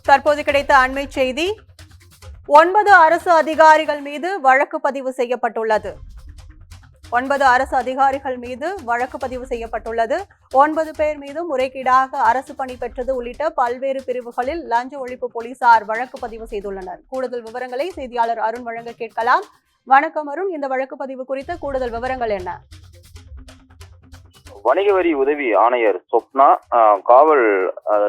தற்போது கிடைத்த அண்மை செய்தி, 9 அரசு அதிகாரிகள் மீது வழக்கு பதிவு செய்யப்பட்டுள்ளது. 9 அரசு அதிகாரிகள் மீது வழக்கு பதிவு செய்யப்பட்டுள்ளது. 9 பேர் மீது முறைகேடாக அரசு பணி பெற்றது உள்ளிட்ட பல்வேறு பிரிவுகளில் லஞ்ச ஒழிப்பு போலீசார் வழக்கு பதிவு செய்துள்ளனர். கூடுதல் விவரங்களை செய்தியாளர் அருண் வழங்க கேட்கலாம். வணக்கம் அருண், இந்த வழக்கு பதிவு குறித்த கூடுதல் விவரங்கள் என்ன? வணிக வரி உதவி ஆணையர் சொப்னா, காவல்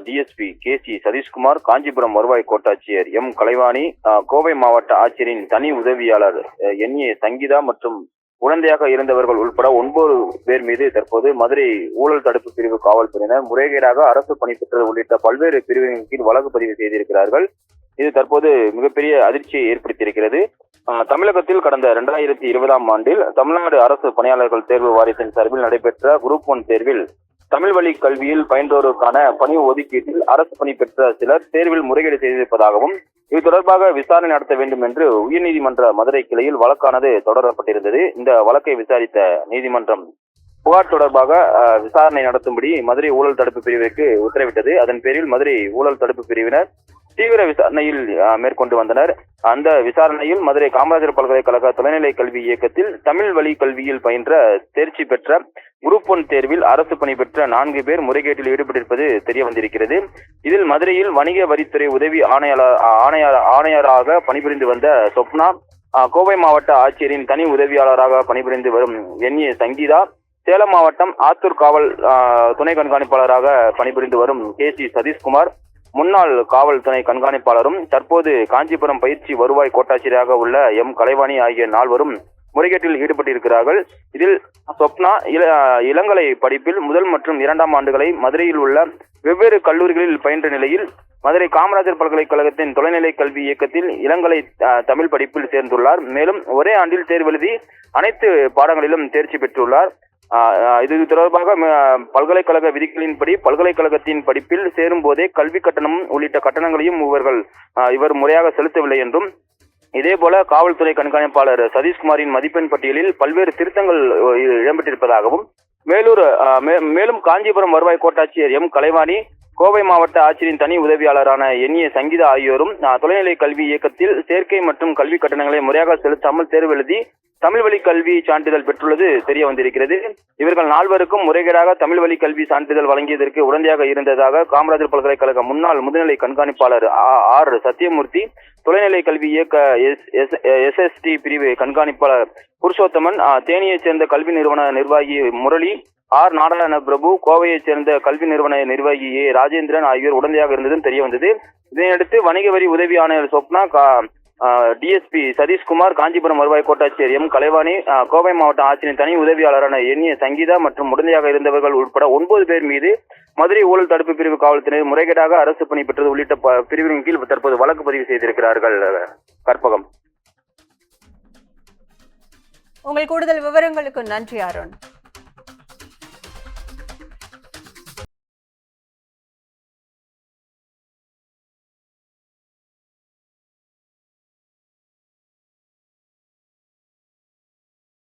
டிஎஸ்பி கேசி சதீஷ்குமார், காஞ்சிபுரம் வருவாய் கோட்டாட்சியர் எம் கலைவாணி, கோவை மாவட்ட ஆட்சியரின் தனி உதவியாளர் என்ஏ சங்கீதா மற்றும் உடந்தையாக இருந்தவர்கள் உட்பட 9 பேர் மீது தற்போது மதுரை ஊழல் தடுப்பு பிரிவு காவல்துறையினர் முறைகேடாக அரசு பணி பெற்றது உள்ளிட்ட பல்வேறு பிரிவுகளின் கீழ் வழக்கு பதிவு செய்திருக்கிறார்கள். இது தற்போது மிகப்பெரிய அதிர்ச்சியை ஏற்படுத்தியிருக்கிறது. தமிழகத்தில் கடந்த 2020ஆம் ஆண்டில் தமிழ்நாடு அரசு பணியாளர்கள் தேர்வு வாரியத்தின் சார்பில் நடைபெற்ற குரூப் 1 தேர்வில் தமிழ் வழி கல்வியில் பயின்றோருக்கான பணி ஒதுக்கீட்டில் அரசு பணி பெற்ற சிலர் தேர்வில் முறைகேடு செய்திருப்பதாகவும் இது தொடர்பாக விசாரணை நடத்த வேண்டும் என்று உயர்நீதிமன்ற மதுரை கிளையில் வழக்கானது தொடரப்பட்டிருந்தது. இந்த வழக்கை விசாரித்த நீதிமன்றம் புகார் தொடர்பாக விசாரணை நடத்தும்படி மதுரை ஊழல் தடுப்பு பிரிவிற்கு உத்தரவிட்டது. அதன் பேரில் மதுரை ஊழல் தடுப்பு பிரிவினர் தீவிர விசாரணையில் மேற்கொண்டு வந்தனர். அந்த விசாரணையில் மதுரை காமராஜர் பல்கலைக்கழக தொலைநிலை கல்வி இயக்கத்தில் தமிழ் வழி கல்வியில் பயின்ற தேர்ச்சி பெற்ற குரூப் 1 தேர்வில் அரசு பணி பெற்ற 4 பேர் முறைகேட்டில் ஈடுபட்டிருப்பது தெரிய வந்திருக்கிறது. இதில் மதுரையில் வணிக வரித்துறை உதவி ஆணையராக பணிபுரிந்து வந்த சொப்னா, கோவை மாவட்ட ஆட்சியரின் தனி உதவியாளராக பணிபுரிந்து வரும் என்ஏ சங்கீதா, சேலம் மாவட்டம் ஆத்தூர் காவல் துணை கண்காணிப்பாளராக பணிபுரிந்து வரும் கேசி சதீஷ்குமார், முன்னாள் காவல் துணை கண்காணிப்பாளரும் தற்போது காஞ்சிபுரம் பயிற்சி வருவாய் கோட்டாட்சியராக உள்ள எம் கலைவாணி ஆகிய 4வரும் முறைகேட்டில் ஈடுபட்டிருக்கிறார்கள். இதில் சொப்னா இளங்கலை படிப்பில் 1 மற்றும் 2ஆம் ஆண்டுகளை மதுரையில் உள்ள வெவ்வேறு கல்லூரிகளில் பயின்ற நிலையில் மதுரை காமராஜர் பல்கலைக்கழகத்தின் தொலைநிலை கல்வி இயக்கத்தில் இளங்கலை தமிழ் படிப்பில் சேர்ந்துள்ளார். மேலும் ஒரே ஆண்டில் தேர்வெழுதி அனைத்து பாடங்களிலும் தேர்ச்சி பெற்றுள்ளார். இது தொடர்பாக பல்கலைக்கழக விதிகளின்படி பல்கலைக்கழகத்தின் படிப்பில் சேரும் போதே கல்வி கட்டணம் உள்ளிட்ட கட்டணங்களையும் இவர் முறையாக செலுத்தவில்லை என்றும், இதேபோல காவல்துறை கண்காணிப்பாளர் சதீஷ்குமாரின் மதிப்பெண் பட்டியலில் பல்வேறு திருத்தங்கள் இடம்பெற்றிருப்பதாகவும், மேலும் காஞ்சிபுரம் வருவாய் கோட்டாட்சியர் எம் கலைவாணி, கோவை மாவட்ட ஆட்சியரின் தனி உதவியாளரான என்ஏ சங்கீதா ஆகியோரும் தொலைநிலை கல்வி இயக்கத்தில் சேர்க்கை மற்றும் கல்வி கட்டணங்களை முறையாக செலுத்தாமல் தேர்வு எழுதி தமிழ் வழி கல்வி சான்றிதழ் பெற்றுள்ளது தெரிய வந்திருக்கிறது. இவர்கள் 4வருக்கும் முறைகேடாக தமிழ் வழி கல்வி சான்றிதழ் வழங்கியதற்கு உடந்தையாக இருந்ததாக காமராஜர் பல்கலைக்கழக முன்னாள் முதுநிலை கண்காணிப்பாளர் ஆர் சத்தியமூர்த்தி, தொலைநிலை கல்வி இயக்க எஸ்எஸ்டி பிரிவு கண்காணிப்பாளர் புருஷோத்தமன், தேனியைச் சேர்ந்த கல்வி நிறுவன நிர்வாகி முரளி, ஆர் நாராயண பிரபு, கோவையைச் சேர்ந்த கல்வி நிறுவன நிர்வாகி ஏ ராஜேந்திரன் ஆகியோர் உடந்தையாக இருந்ததும் தெரிய வந்தது. இதனையடுத்து வணிக வரி உதவி ஆணையர் சொப்னா, டிஎஸ்பி சதீஷ்குமார், காஞ்சிபுரம் வருவாய் கோட்டாட்சியர் எம் கலைவாணி, கோவை மாவட்ட ஆட்சியரின் தனி உதவியாளரான என்ஏ சங்கீதா மற்றும் உடந்தையாக இருந்தவர்கள் உட்பட 9 பேர் மீது மதுரை ஊழல் தடுப்பு பிரிவு காவல்துறையினர் முறைகேடாக அரசு பணி பெற்றது உள்ளிட்ட பிரிவின் கீழ் தற்போது வழக்கு பதிவு செய்திருக்கிறார்கள். கற்பகம், உங்கள் கூடுதல் விவரங்களுக்கு நன்றி அருண்.